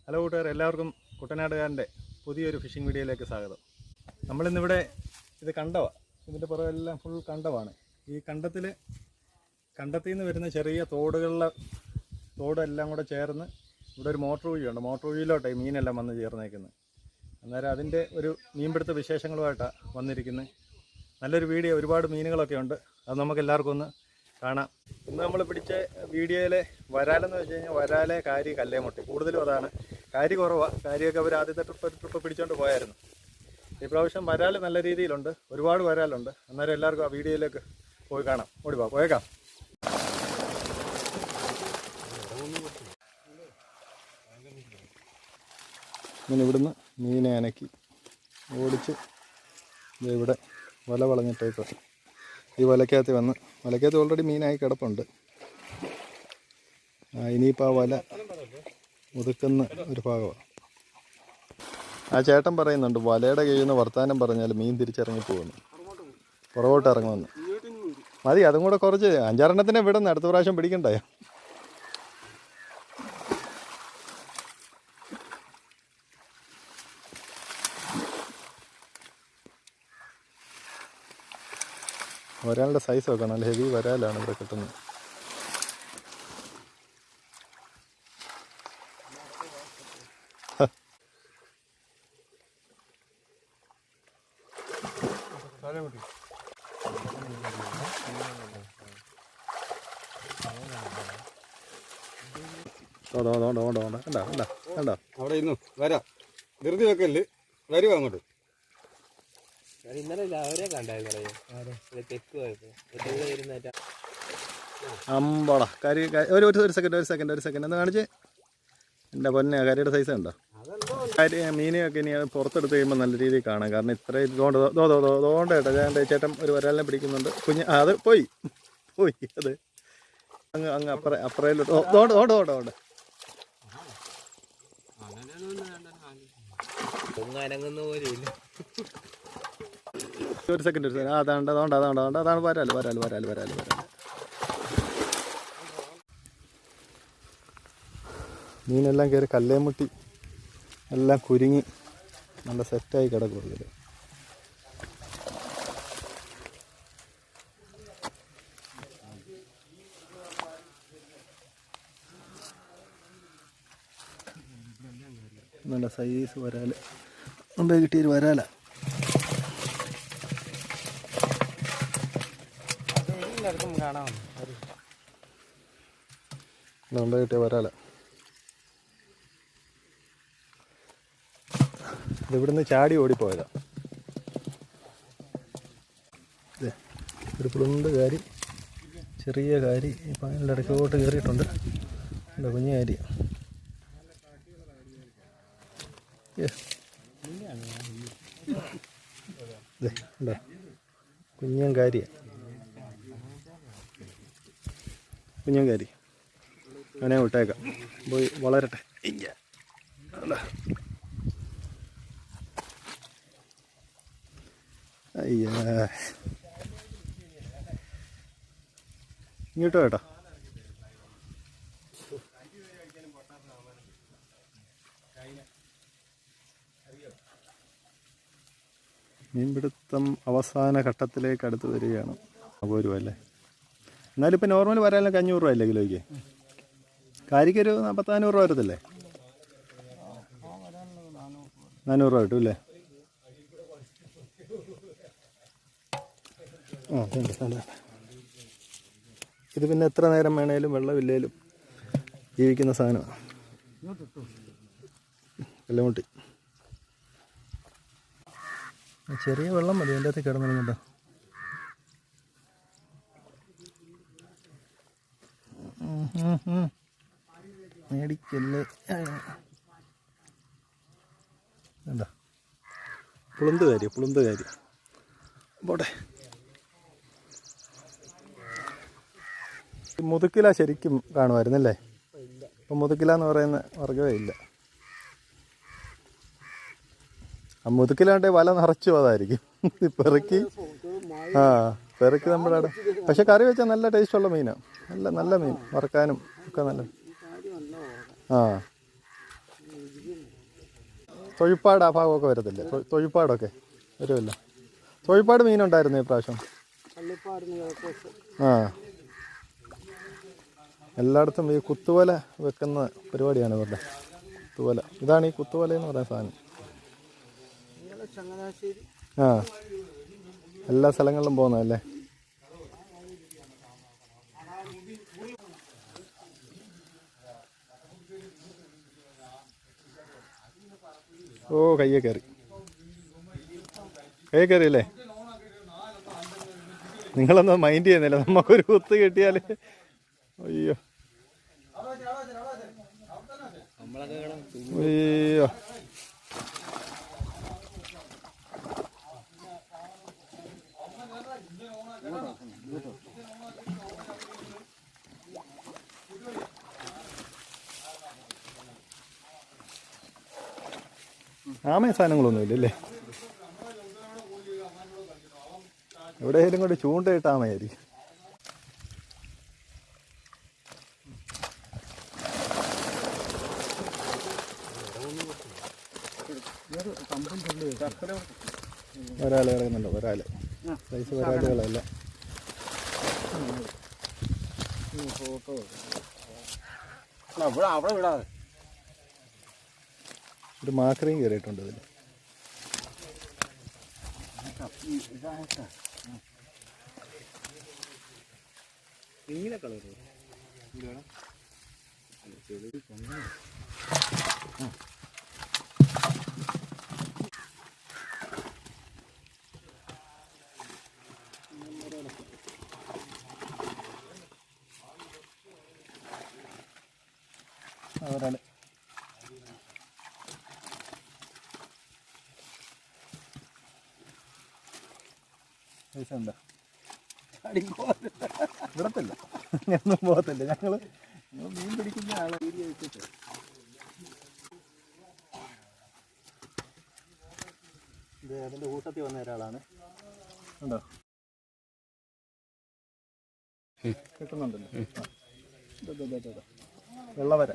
Hello കൂട്ടുകാർ, എല്ലാവർക്കും കുട്ടനാടുകാരൻ്റെ പുതിയൊരു ഫിഷിംഗ് വീഡിയോയിലേക്ക് സ്വാഗതം. നമ്മളിന്നിവിടെ ഇത് കണ്ടമാണ്. ഇതിൻ്റെ പുറമെല്ലാം ഫുൾ കണ്ടമാണ്. ഈ കണ്ടത്തിൽ നിന്ന് വരുന്ന ചെറിയ തോടെല്ലാം കൂടെ ചേർന്ന് ഇവിടെ ഒരു മോട്ടോർ വഴിയുണ്ട്. മോട്ടോർ വഴിയിലോട്ടാണ് മീനെല്ലാം വന്ന് ചേർന്നേക്കുന്നത്. അന്നേരം അതിൻ്റെ ഒരു മീൻപിടുത്ത വിശേഷങ്ങളുമായിട്ടാണ് വന്നിരിക്കുന്നത്. നല്ലൊരു വീഡിയോ, ഒരുപാട് മീനുകളൊക്കെ ഉണ്ട്. അത് നമുക്ക് എല്ലാവർക്കും ഒന്ന് കാണാം. ഇന്ന് നമ്മൾ പിടിച്ച വീഡിയോയിലെ വരാലെന്ന് വെച്ച് കഴിഞ്ഞാൽ വരാലെ, കാരി, കല്ലേമുട്ടി, കൂടുതലും അതാണ്. കാരി കുറവാണ്. കാരിയൊക്കെ അവർ ആദ്യത്തെ ട്രിപ്പ് പിടിച്ചുകൊണ്ട് പോയായിരുന്നു. ഈ പ്രാവശ്യം വരാൽ നല്ല രീതിയിലുണ്ട്, ഒരുപാട് വരാലുണ്ട്. അന്നേരം എല്ലാവർക്കും ആ വീഡിയോയിലേക്ക് പോയി കാണാം. പോയേക്കാം. ഇങ്ങനെ ഇവിടുന്ന് മീനെ അനക്കി ഓടിച്ച് ഇവിടെ വല വളഞ്ഞിട്ടേക്കോ. ഈ വലക്കകത്ത് വലക്കകത്ത് ഓൾറെഡി മീനായി കിടപ്പുണ്ട്. ഇനിയിപ്പോൾ ആ വല ഒതുക്കുന്ന ഒരു ഭാഗമാണ്. ആ ചേട്ടൻ പറയുന്നുണ്ട് വലയുടെ കയ്യിൽ നിന്ന് വർത്താനം പറഞ്ഞാൽ മീൻ തിരിച്ചിറങ്ങി പോകുന്നു, പുറകോട്ട് ഇറങ്ങുമെന്ന്. മതി, അതും കൂടെ കുറച്ച് 5-6 വിടുന്നു. അടുത്ത പ്രാവശ്യം പിടിക്കണ്ടേ? വരാലിൻ്റെ സൈസ് നോക്കണം. നല്ല ഹെവി വരാലാണ് ഇവിടെ കിട്ടുന്നത്. കണ്ടോ അവിടെ ഇന്നു വരാം. ധൃതി വെക്കല്, വരുവാ അങ്ങോട്ട്. അമ്പടാ കരി. ഒരു സെക്കൻഡ് ഒന്ന് കാണിച്ച്. എൻ്റെ പൊന്നെ, കരിയുടെ സൈസ് ഉണ്ടോ? കരി മീനെയൊക്കെ ഇനി പുറത്തെടുത്ത് കഴിയുമ്പോൾ നല്ല രീതിയിൽ കാണാം. കാരണം ഇത്രയും തോണ്ട കേട്ടോ. ഞാൻ ചേട്ടൻ ഒരു വരാലിനെ പിടിക്കുന്നുണ്ട്. അത് പോയി അത് അങ്ങ് അപ്പറയിലോട്ട് ഓണ്ട്. ഒരു സെക്കൻഡ് അതാണ് വരാല്. മീനെല്ലാം കയറി കല്ലേമുട്ടി എല്ലാം കുരുങ്ങി നല്ല സെറ്റായി കിടക്കും. നല്ല സൈസ് വരാല് ഉണ്ട്. കിട്ടിയൊരു വരാല. കിട്ടിയ വരാല. ഇതിവിടുന്ന് ചാടി ഓടിപ്പോയതാ. ഒരു പുളുണ്ട് കാരി, ചെറിയ കാരി ഇപ്പം അതിൻ്റെ ഇടയ്ക്കോട്ട് കയറിയിട്ടുണ്ട്. കുഞ്ഞു കാരി. ഉണ്ടോ? കുഞ്ഞൻ കാരി. അവനെ വിട്ടേക്കാം, പോയി വളരട്ടെ. അയ്യാ, ഇങ്ങോട്ടോ കേട്ടോ. മീൻപിടുത്തം അവസാന ഘട്ടത്തിലേക്ക് അടുത്ത് വരികയാണ്. പോരുമല്ലേ? എന്നാലും ഇപ്പം നോർമൽ വരാനൊക്കെ 500 രൂപയല്ലേ കിലോയ്ക്ക്? കാരിക്കൊരു 400-500 രൂപ വരത്തില്ലേ? 400 രൂപ കിട്ടും അല്ലേ? ഇത് പിന്നെ എത്ര നേരം വേണേലും വെള്ളമില്ലേലും ജീവിക്കുന്ന സാധനമാണ്. കല്ലേമുട്ടി ചെറിയ വെള്ളം മതി. അതിൻ്റെ അകത്ത് കിടന്നിരുന്നുണ്ടോ? മേടിക്കല്ലേ. എന്താ പുളുന്ത് കാരി പോട്ടെ. മുതുക്കില ശരിക്കും കാണുമായിരുന്നല്ലേ? ഇപ്പം മുതുക്കില എന്ന് പറയുന്ന വർഗ്ഗമേ ഇല്ല. ആ മുതുക്കിലാണ്ടെ വല നിറച്ചു അതായിരിക്കും പെറുക്കി. പെറുക്കി നമ്മുടെ അവിടെ. പക്ഷെ കറി വെച്ചാൽ നല്ല ടേസ്റ്റുള്ള മീനാണ്. നല്ല മീൻ, വറക്കാനും ഒക്കെ നല്ല. തൊഴിപ്പാട് ആ ഭാഗമൊക്കെ വരത്തില്ലേ? തൊഴിപ്പാടൊക്കെ വരുമല്ലോ. തൊഴിപ്പാട് മീനുണ്ടായിരുന്നു ഈ പ്രാവശ്യം. ആ, എല്ലായിടത്തും ഈ കുത്തുവല വെക്കുന്ന പരിപാടിയാണ് ഇവരുടെ. കുത്തുവല, ഇതാണ് ഈ കുത്തുവല എന്ന് പറയുന്ന സാധനം. ആ, എല്ലാ സ്ഥലങ്ങളിലും പോകുന്നതല്ലേ. ഓ, കയ്യെ കയറി അല്ലേ? നിങ്ങളൊന്നും മൈൻഡ് ചെയ്യുന്നില്ല. നമുക്കൊരു കുത്ത് കിട്ടിയാൽ അയ്യോ അയ്യോ. ആമയ സാധനങ്ങളൊന്നും ഇല്ലല്ലേ? എവിടെയെങ്കിലും കൊണ്ട് ചൂണ്ടയിട്ട് ആമയായിരിക്കും. ഒരാൾ ഇറങ്ങുന്നുണ്ടോ? ഒരാള് സൈസ് ഒരാളുകളല്ല. അവിടെ വിടാതെ ഒരു മാക്രയും കയറിയിട്ടുണ്ട് ഇതിൽ. ഇങ്ങനെ കളർ ഒരാൾ പൈസ ഉണ്ടോ? വിടത്തില്ല, ഞങ്ങൾ പോകത്തില്ല. ഞങ്ങൾ മീൻ പിടിക്കുന്ന ആളെ വീഡിയോ വെച്ചിട്ട് ഇത് അതിൻ്റെ കൂട്ടത്തിൽ വന്ന ഒരാളാണ്. ഉണ്ടോ? കിട്ടുന്നുണ്ടല്ലോ. വെള്ളവര.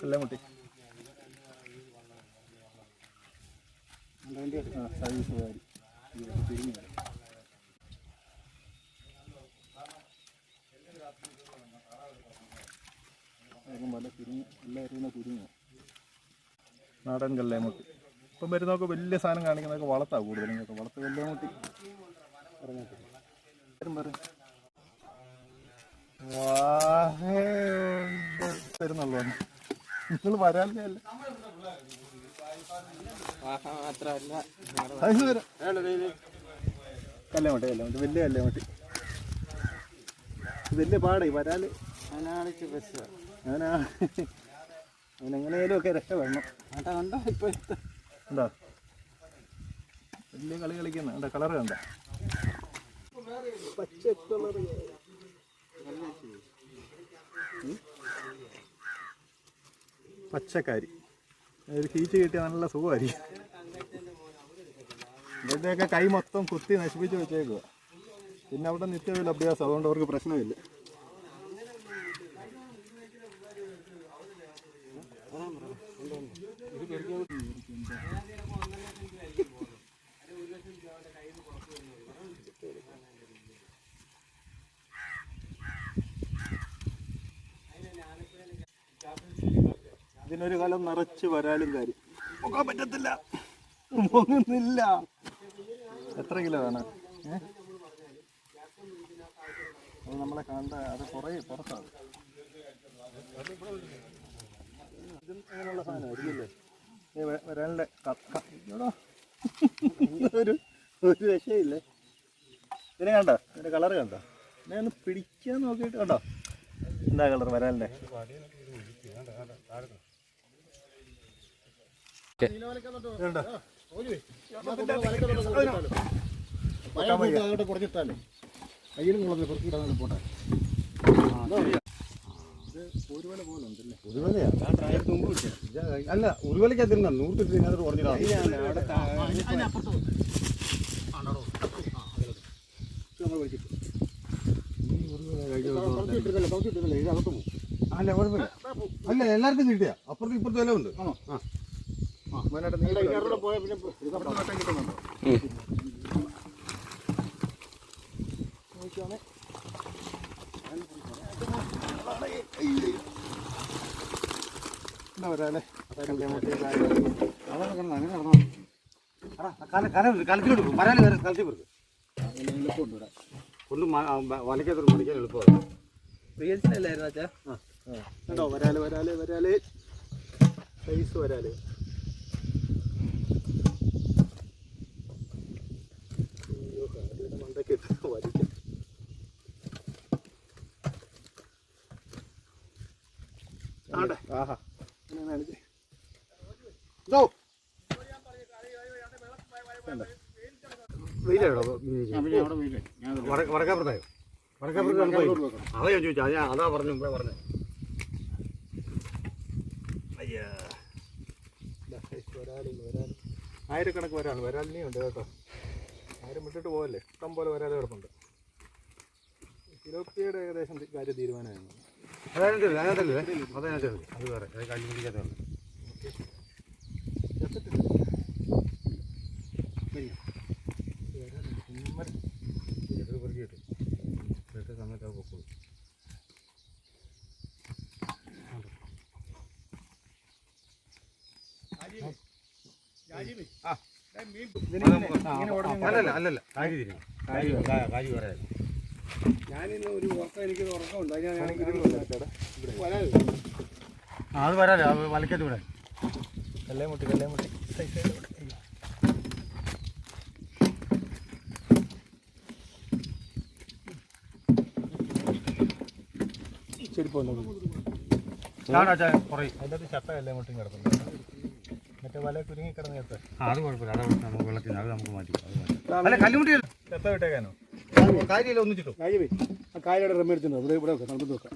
വെള്ളമുട്ടി സർവീസ് കാരി തിരിഞ്ഞു വരും. നാടൻ കല്ലേമുട്ടി. ഇപ്പം വരുന്നതൊക്കെ വലിയ സാധനം കാണിക്കുന്നതൊക്കെ വളർത്താണ് കൂടുതലും കേട്ടോ. വളർത്ത് കല്ലേമുട്ടി തരുന്നുള്ളൂ. നിങ്ങൾ വരാല്ലേ? കല്ലേമുട്ടി കല്ലേമുട്ടി വലിയ കല്ലേമുട്ടി. വലിയ പാടേ വരാല്. അവനെങ്ങനെയും ഒക്കെ രക്ഷപ്പെടണം. എന്താ വലിയ കളി കളിക്കുന്ന എന്താ കളറ് കണ്ട? പച്ച കളർ പച്ചക്കാരി. ഒരു ഹീറ്റ് കിട്ടിയാൽ നല്ല സുഖമായിരിക്കും. ഇവരുടെയൊക്കെ കൈ മൊത്തം കുത്തി നശിപ്പിച്ച് വെച്ചേക്കുക. പിന്നെ അവിടെ നിത്യവില്ല അഭ്യാസം, അതുകൊണ്ട് അവർക്ക് പ്രശ്നമില്ല. ഇതിനൊരു കാലം നിറച്ച് വരാലും കാര്യം പോകാൻ പറ്റത്തില്ല, പോകുന്നില്ല. എത്ര കിലോ വേണം? അത് നമ്മളെ കണ്ട അത് കുറേ പുറത്താണ്. ഇതും അങ്ങനെയുള്ള സാധനമായിരിക്കില്ലേ? വരാലിൻ്റെ ഒരു രക്ഷയില്ലേ? ഇതിനെ കണ്ടോ? ഇതിൻ്റെ കളറ് കണ്ടോ? ഞാൻ ഒന്ന് പിടിക്കാൻ നോക്കിയിട്ട് കണ്ടോ എന്താ കളർ വരാലിൻ്റെ? കുറച്ചിട്ടാലേ കയ്യിലും കൊള്ളത്തില്ല, കുറച്ചിട്ടാൽ പോട്ടെ. ഇത് ഒരുപോലെ പോലെ ഉണ്ടല്ലേ? ഉരുവലയാ അല്ല ഉരുവലയ്ക്കകത്തിരുന്ന 100 കിട്ടി അതിനകത്ത് കുറഞ്ഞിടാം. അല്ല കുഴപ്പമില്ല. അല്ല എല്ലാവർക്കും കിട്ടിയ അപ്പുറത്തും ഇപ്പുറത്തും എല്ലാം ഉണ്ട്. വലയ്ക്കകത്ത് മടിക്കാൻ എളുപ്പമാണ്. കണ്ടോ വരാല് സൈസ് വരാല്. മണ്ടയ്ക്ക് വലിക്കും. ആഹാ വടക്കാപ്പുറത്തായോ? വടക്കാപ്പുറത്ത് അതാ ഞാൻ ചോദിച്ചാ. അതാ പറഞ്ഞു മുമ്പേ പറഞ്ഞു. അയ്യാ ആയിരക്കണക്ക് വരാണ്. വരാലിനെയും ഉണ്ട് കേട്ടോ. ആയിരം വിട്ടിട്ട് പോകല്ലേ, ഇഷ്ടം പോലെ വരാൽ കിടപ്പുണ്ട്. ഫിലോപ്പിയുടെ ഏകദേശം കാര്യം തീരുമാനമാണ്. അതിനകത്തല്ലേ അത് വേറെ കാലിക്കകത്തുണ്ട്. സമയത്ത് പൊക്കോളൂ. അല്ലല്ല കാരി തിരിഞ്ഞു. കാരി പറയാ. ഞാനിന്ന് ഒരു ഉറക്കം, എനിക്കൊരു ഉറക്കമുണ്ട്. അത് വരാലോ, അത് വലക്കത്ത് വിടാൻ. കല്ലേമുട്ടി സൈസ് അതിനകത്ത് ചട്ട കല്ലേമുട്ടിയും കിടപ്പുണ്ട്. മറ്റേ വല കുരുങ്ങി കിടന്ന് ചേർത്ത്. അത് കുഴപ്പമില്ല. അത് നമുക്ക് വെള്ളത്തിന് അത് നമുക്ക് മാറ്റി. അല്ല കല്ലുമുട്ടി ചെത്ത വിട്ടേക്കാനോ? കാര്യമില്ല ഒന്നിച്ചിട്ടു. ആ കായയുടെ റമ്മ എടുത്തിട്ടുണ്ടോ? ഇവിടെ ഇവിടെ വെക്കാം, നമുക്ക് വെക്കാം.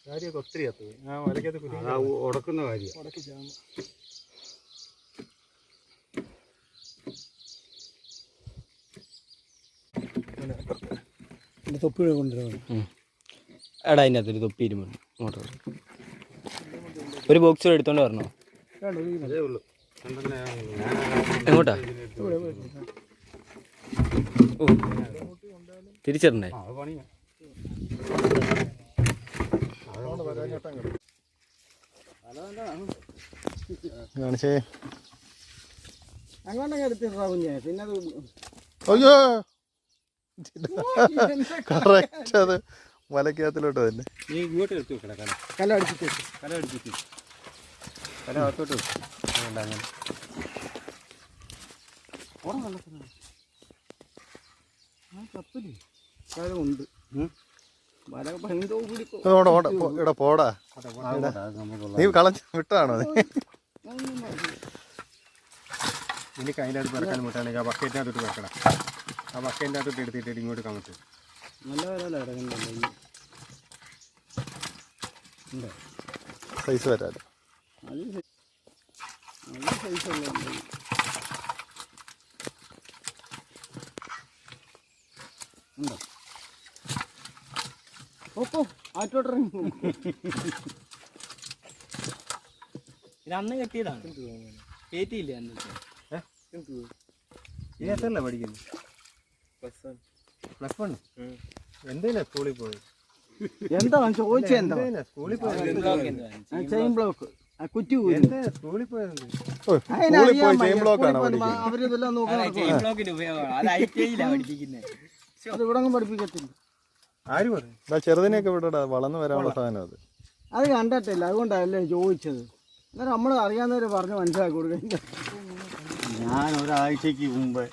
കാര്യമൊക്കെ ഒത്തിരി എത്തും. ആ വലക്കകത്ത് കുരുങ്ങി ഉടക്കുന്ന കാര്യം. ഉടക്കി ചാകും. തൊപ്പി കൊണ്ടുവരണം. എടാ അതിൻ്റെ അകത്തൊരു തൊപ്പി ഇരുമ്പുണ്ട്. മോട്ടോർ ഒരു ബോക്സ് എടുത്തോണ്ട് വരണോ? അതേ ഉള്ളൂ. എങ്ങോട്ടാ? ഓ തിരിച്ചിടണ്ടേ? കാണിച്ചേ. അങ്ങോട്ടൊക്കെ എടുത്തിട്ടാ കുഞ്ഞേ. പിന്നെ അത് അയ്യോ കറക്റ്റ് അത് വലക്കകത്തിലോട്ട് തന്നെ. നീ ഇങ്ങോട്ട് എടുത്ത് വെക്കണ കല്ലടിച്ചിട്ട് കലകത്തോട്ട് അങ്ങനെ ഉണ്ട്. ഇവിടെ പോടാ. നീ കളഞ്ഞ് വിട്ടാണോ? എനിക്ക് അതിൻ്റെ അടുത്ത് ഇറക്കാൻ വിട്ടാണെങ്കിൽ ആ ബക്കറ്റിൻ്റെ അകത്തോട്ട് വെക്കണം. ആ ബക്കറ്റിൻ്റെ അകത്തോട്ട് എടുത്തിട്ട് ഇങ്ങോട്ട് കമത്ത്. നല്ല വരാലോ. സൈസ് വരാലോ. നല്ല സൈസുള്ള ഉണ്ടോ? ഓപ്പോ ആറ്റോട്ടിറങ്ങി. ഇത് അന്ന് കെട്ടിയതാണ്. കയറ്റിയില്ലേ അന്ന്? ഏതല്ല പഠിക്കുന്നത്? Plus one. എന്തിനാ സ്കൂളിൽ പോയത്? എന്താ ചോദിച്ചത്? എന്താ സ്കൂളിൽ പോയത്? ചെയിൻ ബ്ലോക്ക് കുറ്റി സ്കൂളിൽ പോയത്? സ്കൂളിൽ പോയി ചെയിൻ ബ്ലോക്ക് ആണോ പഠിക്കുന്നത്? അവരിതെല്ലാം നോക്കാൻ അത് ഇവിടെ പഠിപ്പിക്കത്തില്ല. ആര് പറഞ്ഞു? ചെറുതിനെയൊക്കെ വിടടാ, വളർന്നു വരാനുള്ള സാധനം അത്. അത് കണ്ടിട്ടില്ല, അതുകൊണ്ടല്ലേ ചോദിച്ചത്. എന്നാലും നമ്മൾ അറിയാവുന്നവര് പറഞ്ഞ് മനസ്സിലാക്കി കൊടുക്കുക. ഞാൻ ഒരാഴ്ചക്ക് മുമ്പേ